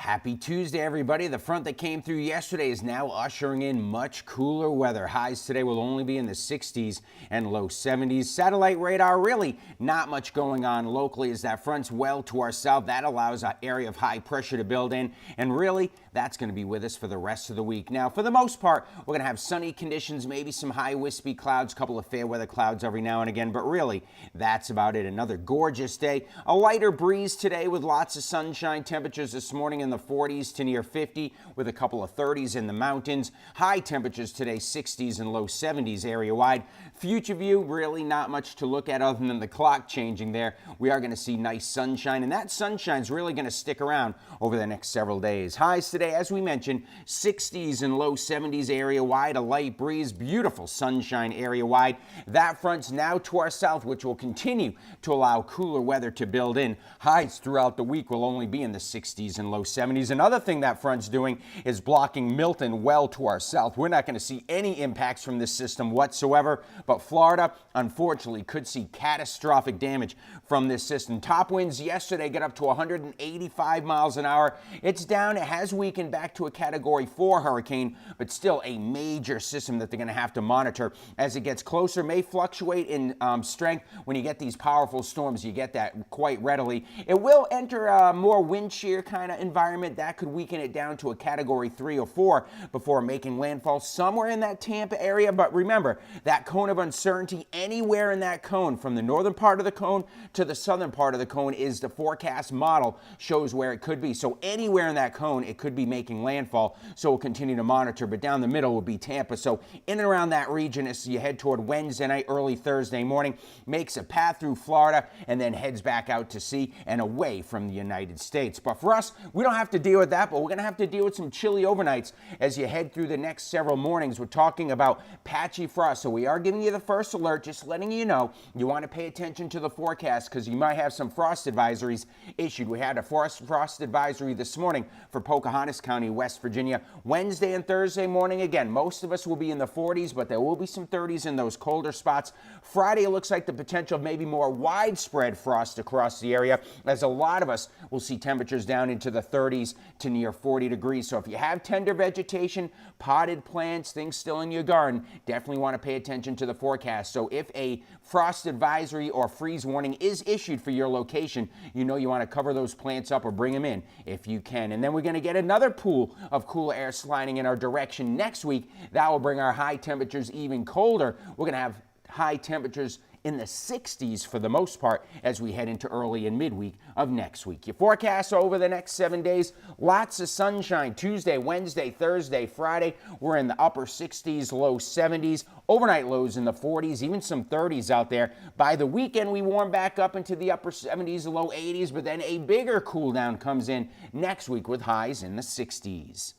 Happy Tuesday, everybody. The front that came through yesterday is now ushering in much cooler weather. Highs today will only be in the 60s and low 70s. Satellite radar, really not much going on locally as that front's well to our south. That allows an area of high pressure to build in, and really that's going to be with us for the rest of the week. Now, for the most part, we're going to have sunny conditions, maybe some high wispy clouds, a couple of fair weather clouds every now and again, but really that's about it. Another gorgeous day. A lighter breeze today with lots of sunshine. Temperatures this morning in the 40s to near 50 with a couple of 30s in the mountains. High temperatures today 60s and low 70s area wide. Future view, really not much to look at other than the clock changing there. We are going to see nice sunshine, and that sunshine's really going to stick around over the next several days. Highs today, as we mentioned, 60s and low 70s area wide. A light breeze, beautiful sunshine area wide. That front's now to our south, which will continue to allow cooler weather to build in. Highs throughout the week will only be in the 60s and low 70s. Another thing that front's doing is blocking Milton well to our south. We're not going to see any impacts from this system whatsoever, but Florida, unfortunately, could see catastrophic damage from this system. Top winds yesterday got up to 185 miles an hour. It's down. It has weakened back to a Category 4 hurricane, but still a major system that they're going to have to monitor as it gets closer. May fluctuate in strength. When you get these powerful storms, you get that quite readily. It will enter a more wind shear kind of environment. That could weaken it down to a Category 3 or 4 before making landfall somewhere in that Tampa area. But remember, that cone of uncertainty, anywhere in that cone, from the northern part of the cone to the southern part of the cone, is the forecast model shows where it could be. So anywhere in that cone, it could be making landfall. So we'll continue to monitor. But down the middle will be Tampa. So in and around that region as you head toward Wednesday night, early Thursday morning, makes a path through Florida and then heads back out to sea and away from the United States. But for us, we don't have to deal with that, but we're going to have to deal with some chilly overnights as you head through the next several mornings. We're talking about patchy frost, so we are giving you the first alert, just letting you know you want to pay attention to the forecast because you might have some frost advisories issued. We had a frost advisory this morning for Pocahontas County, West Virginia. Wednesday and Thursday morning, again, most of us will be in the 40s, but there will be some 30s in those colder spots. Friday, it looks like the potential of maybe more widespread frost across the area, as a lot of us will see temperatures down into the 30s to near 40 degrees. So if you have tender vegetation, potted plants, things still in your garden, definitely want to pay attention to the forecast. So if a frost advisory or freeze warning is issued for your location, you know you want to cover those plants up or bring them in if you can. And then we're going to get another pool of cooler air sliding in our direction next week. That will bring our high temperatures even colder. We're going to have high temperatures in the 60s for the most part as we head into early and midweek of next week. Your forecast over the next 7 days, lots of sunshine. Tuesday, Wednesday, Thursday, Friday, we're in the upper 60s, low 70s, overnight lows in the 40s, even some 30s out there. By the weekend, we warm back up into the upper 70s, low 80s, but then a bigger cool down comes in next week with highs in the 60s.